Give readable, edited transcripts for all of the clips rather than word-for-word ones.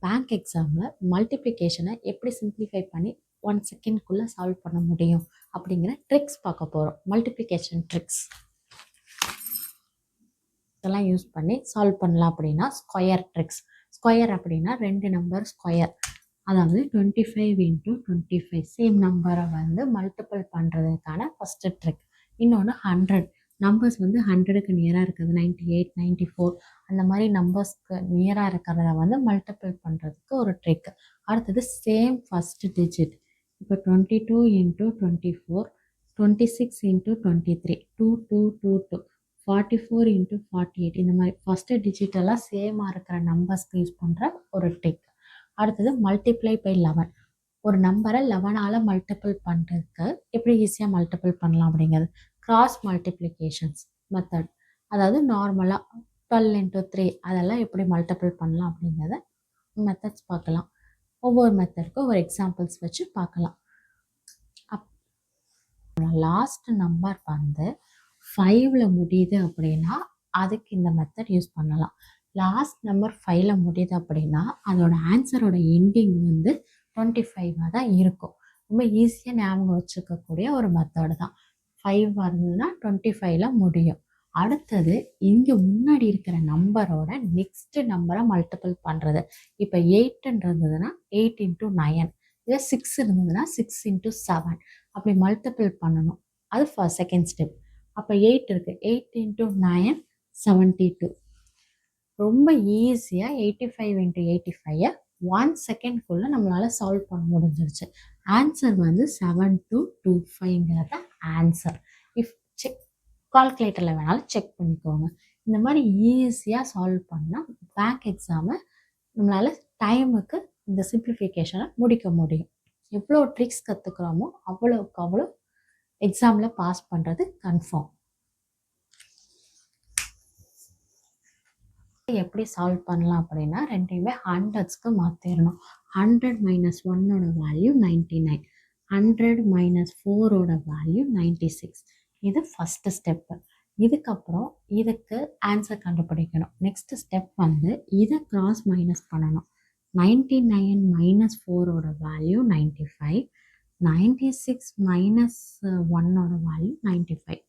Bank எக்ஸாமில் மல்டிப்ளிகேஷனை எப்படி simplify பண்ணி 1 செகண்ட்குள்ளே சால்வ் பண்ண முடியும் அப்படிங்கிற ட்ரிக்ஸ் பார்க்க போகிறோம். மல்டிப்ளிகேஷன் ட்ரிக்ஸ் இதெல்லாம் யூஸ் பண்ணி சால்வ் பண்ணலாம். அப்படின்னா ஸ்கொயர் ட்ரிக்ஸ். ஸ்கொயர் அப்படின்னா 2 நம்பர் ஸ்கொயர், அதாவது 25 × 25 சேம் நம்பரை வந்து மல்டிபிள் பண்ணுறதுக்கான ஃபஸ்ட்டு ட்ரிக். இன்னொன்று 100 நம்பர்ஸ் வந்து 100க்கு நியராக இருக்குது, 98, 94 அந்த மாதிரி நம்பர்ஸ்க்கு நியராக இருக்கிறத வந்து மல்டிபிள் பண்ணுறதுக்கு ஒரு ட்ரிக். அடுத்தது சேம் ஃபஸ்ட்டு டிஜிட். இப்போ 22 × 24, 26 × 23, 2 2 2 2, 44 × 48 இந்த மாதிரி ஃபஸ்ட்டு டிஜிட்டெல்லாம் சேமாக இருக்கிற நம்பர்ஸ்க்கு யூஸ் பண்ணுற ஒரு ட்ரிக். அடுத்தது மல்டிப்ளை பை 11. ஒரு நம்பரை 11ஆல் மல்டிபிள் பண்ணுறதுக்கு எப்படி ஈஸியாக மல்டிபிள் பண்ணலாம் அப்படிங்கிறது கிராஸ் மல்டிப்ளிகேஷன்ஸ் மெத்தட். அதாவது நார்மலாக 12 × 3 அதெல்லாம் எப்படி மல்டிபிள் பண்ணலாம் அப்படிங்கிறத மெத்தட்ஸ் பார்க்கலாம். ஒவ்வொரு மெத்தடுக்கும் ஒரு எக்ஸாம்பிள்ஸ் வச்சு பார்க்கலாம். லாஸ்ட் நம்பர் வந்து 5ல் முடியுது அப்படின்னா அதுக்கு இந்த மெத்தட் யூஸ் பண்ணலாம். லாஸ்ட் நம்பர் 5ல் முடியுது அப்படின்னா அதோட ஆன்சரோட எண்டிங் வந்து 25 தான் இருக்கும். ரொம்ப ஈஸியாக ஞாபகம் வச்சுக்கக்கூடிய ஒரு மெத்தடு தான். 5 இருந்ததுன்னா 25ல் முடியும். அடுத்தது இங்கே முன்னாடி இருக்கிற நம்பரோட நெக்ஸ்ட் நம்பரை மல்டிபிள் பண்ணுறது. இப்போ 8 இருந்ததுன்னா 8 × 9, இதே 6 இருந்ததுன்னா 6 × 7 அப்படி மல்டிபிள் பண்ணணும். அது ஃபர்ஸ்ட் செகண்ட் ஸ்டெப். அப்போ 8 இருக்குது, 8 × 9 72. ரொம்ப ஈஸியாக 85 × 85 1 செகண்ட்குள்ளே நம்மளால் சால்வ் பண்ண முடிஞ்சிருச்சு. ஆன்சர் வந்து 7225 ஆன்சர். இஃப் செக் கால்குலேட்டரில் வேணாலும் செக் பண்ணிக்கோங்க. இந்த மாதிரி ஈஸியாக சால்வ் பண்ணால் பேங்க் எக்ஸாமை நம்மளால் டைமுக்கு இந்த சிம்பிளிஃபிகேஷனை முடிக்க முடியும். எவ்வளோ ட்ரிக்ஸ் கற்றுக்குறோமோ அவ்வளோக்கு அவ்வளோ எக்ஸாமில் பாஸ் பண்ணுறது கன்ஃபார்ம். எப்படி சால்வ் பண்ணலாம் அப்படின்னா ரெண்டையுமே ஹண்ட்ரட்ஸ்க்கு மாற்றிடணும். 100 - 1ஓட வேல்யூ 99, 100 - 4ஓட வேல்யூ 96. இது ஃபஸ்ட்டு ஸ்டெப்பு. இதுக்கப்புறம் இதுக்கு ஆன்சர் கண்டுபிடிக்கணும். நெக்ஸ்ட் ஸ்டெப் வந்து இதை கிராஸ் மைனஸ் பண்ணணும். 99 - 4ஓட வேல்யூ 95, 96 - 1ஓட வேல்யூ 95.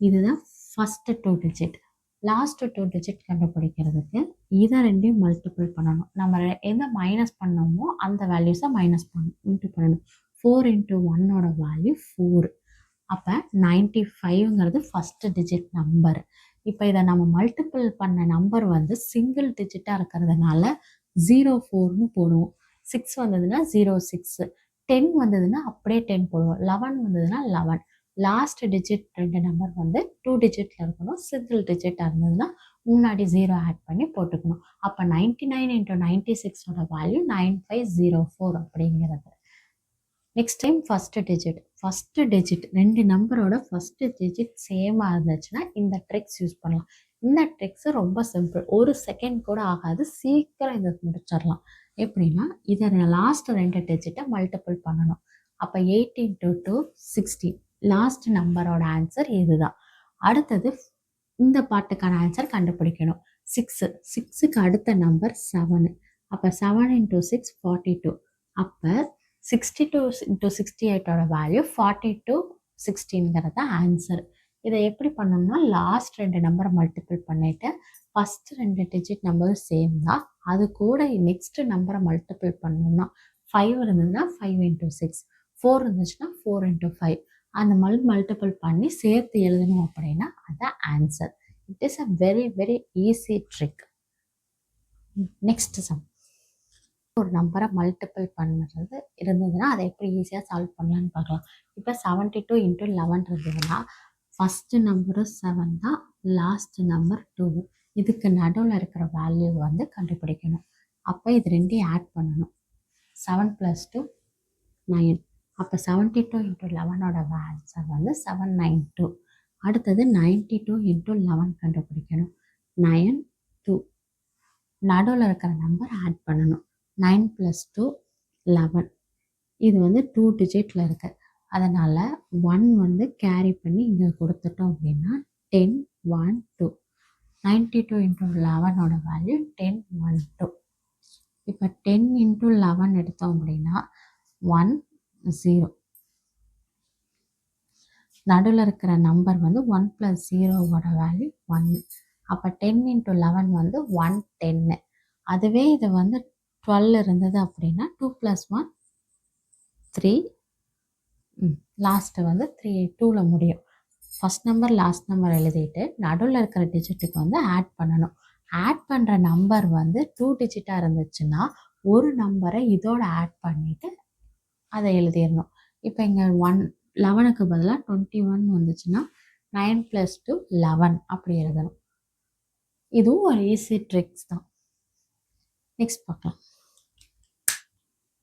இதுதான் ஃபஸ்ட்டு 2 டிஜிட். லாஸ்ட்டு 2 டிஜிட் கண்டுபிடிக்கிறதுக்கு இதை ரெண்டையும் மல்டிபிள் பண்ணணும். நம்ம எந்த மைனஸ் பண்ணோமோ அந்த வேல்யூஸை மைனஸ் பண்ணணும். 4 × 1ஓட வேல்யூ 4. அப்போ 95ங்கிறது ஃபஸ்ட்டு டிஜிட் நம்பர். இப்போ இதை நம்ம மல்டிபிள் பண்ண நம்பர் வந்து சிங்கிள் டிஜிட்டாக இருக்கிறதுனால 04ன்னு போடுவோம். 6 வந்ததுன்னா 06, 10 வந்ததுன்னா அப்படியே 10 போடுவோம், 11 வந்ததுன்னா 11. லாஸ்ட் டிஜிட் 2 நம்பர் வந்து 2 டிஜிட்டில் இருக்கணும். சிங்கிள் டிஜிட்டாக இருந்ததுன்னா முன்னாடி 0 ஆட் பண்ணி போட்டுக்கணும். அப்போ 99 × 96ஓட வேல்யூ 9504 அப்படிங்கிறது. நெக்ஸ்ட் டைம் ஃபஸ்ட்டு டிஜிட் 2 நம்பரோட ஃபஸ்ட்டு டிஜிட் சேமாக இருந்துச்சுன்னா இந்த ட்ரிக்ஸ் யூஸ் பண்ணலாம். இந்த ட்ரிக்ஸு ரொம்ப சிம்பிள், 1 செகண்ட் கூட ஆகாது, சீக்கிரம் இதை முடிச்சிடலாம். எப்படின்னா இதை லாஸ்ட் 2 டிஜிட்டை மல்டிபிள் பண்ணணும். அப்போ 8 × 2 16. லாஸ்ட் நம்பரோட ஆன்சர் இதுதான். அடுத்தது இந்த பாட்டுக்கான ஆன்சர் கண்டுபிடிக்கணும். 6க்கு அடுத்த நம்பர் 7. அப்போ 7 × 6 42. அப்போ 62 × 68ஓட வேல்யூ 4216ங்கிறது ஆன்சர். இதை எப்படி பண்ணணும்னா லாஸ்ட் 2 நம்பரை மல்டிபிள் பண்ணிவிட்டு ஃபஸ்ட்டு 2 டிஜிட் நம்பர் சேம் தான், அது கூட நெக்ஸ்ட் நம்பரை மல்டிபிள் பண்ணணும்னா 5 இருந்ததுன்னா 5 × 6, 4 இருந்துச்சுன்னா 4 × 5 அந்த மாதிரி மல்டிபிள் பண்ணி சேர்த்து எழுதணும் அப்படின்னா அதுதான் answer. It is a very very easy trick. Next sum. ஒரு நம்பரை மல்டிபிள் பண்ணுறது இருந்ததுன்னா அதை எப்படி ஈஸியாக சால்வ் பண்ணலான்னு பார்க்கலாம். இப்போ 72 × 11 இருந்ததுன்னா ஃபஸ்ட்டு நம்பரும் 7 தான், லாஸ்ட் நம்பர் 2. இதுக்கு நடுவில் இருக்கிற வேல்யூ வந்து கண்டுபிடிக்கணும். அப்போ இது ரெண்டையும் ஆட் பண்ணணும். 7 + 2 9. அப்போ 72 × 11ஓட ஆன்சர் வந்து 792. அடுத்தது 92 × 11 கண்டுபிடிக்கணும். 9 2. நடுவில் இருக்கிற நம்பர் ஆட் பண்ணணும். 9 + 2 11. இது வந்து 2 டிஜிட்டில் இருக்குது, அதனால் 1 வந்து கேரி பண்ணி இங்கே கொடுத்துட்டோம் அப்படின்னா 10 1 2. 92 × 11ஓட வேல்யூ 10 1 2. இப்போ 10 இன்ட்டு 11 எடுத்தோம் அப்படின்னா 1 0. நடுவில் இருக்கிற நம்பர் வந்து 1 + 0வோட வேல்யூ 1. அப்போ 10 இன்ட்டு 11 வந்து 110. அதுவே இது வந்து 12 இருந்தது அப்படின்னா 2 + 1 3. லாஸ்ட்டு வந்து 2ல் முடியும். ஃபஸ்ட் நம்பர் லாஸ்ட் நம்பர் எழுதிட்டு நடுவில் இருக்கிற டிஜிட்டுக்கு வந்து ஆட் பண்ணணும். ஆட் பண்ணுற நம்பர் வந்து 2 டிஜிட்டாக இருந்துச்சுன்னா ஒரு நம்பரை இதோட ஆட் பண்ணிவிட்டு அதை எழுதிடணும். இப்போ இங்கே 11க்கு பதிலாக 21 வந்துச்சுன்னா 9 + 2 11 அப்படி எழுதணும். இதுவும் ஒரு ஈஸி ட்ரிக்ஸ் தான். நெக்ஸ்ட் பார்க்கலாம்.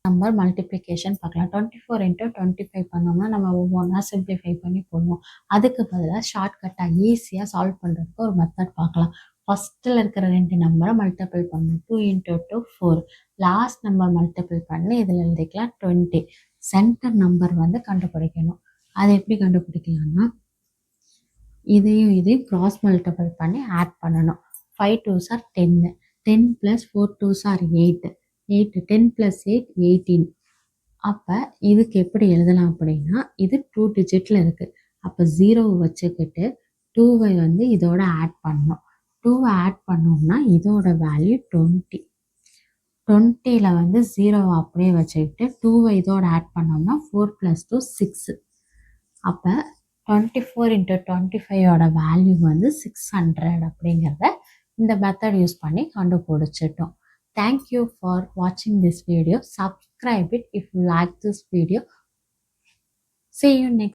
நம்பர் மல்டிப்ளிகேஷன் பார்க்கலாம். 24 × 25 பண்ணோம்னா நம்ம ஒவ்வொன்றா சிம்பிளிஃபை பண்ணி போடுவோம். அதுக்கு பதிலாக ஷார்ட்கட்டாக ஈஸியாக சால்வ் பண்ணுறதுக்கு ஒரு மெத்தட் பார்க்கலாம். ஃபஸ்ட்டில் இருக்கிற 2 நம்பரை மல்டிபிள் பண்ணணும். 2 × 2 4. லாஸ்ட் நம்பர் மல்டிபிள் பண்ணி இதில் எழுதிக்கலாம் 20. சென்டர் நம்பர் வந்து கண்டுபிடிக்கணும். அதை எப்படி கண்டுபிடிக்கலாம்னா இதையும் கிராஸ் மல்டிபிள் பண்ணி ஆட் பண்ணணும். 5 2s are 10. 10 + 4 2s are 8. 10 + 8 18. அப்போ இதுக்கு எப்படி எழுதலாம் அப்படின்னா இது 2 டிஜிட்டில் இருக்குது. அப்போ 0 வச்சுக்கிட்டு 2வை வந்து இதோட ஆட் பண்ணணும். 2வை ஆட் பண்ணோம்னா இதோட வேல்யூ 20. 20ல் வந்து 0வை அப்படியே வச்சுக்கிட்டு 2வை இதோட ஆட் பண்ணோம்னா 4 + 2 6. அப்போ 24 × 25யோட வேல்யூ வந்து 600 அப்படிங்கிறத இந்த மெத்தட் யூஸ் பண்ணி கண்டுபிடிச்சிட்டோம். Thank you for watching this video. Subscribe it if you like this video. See you next.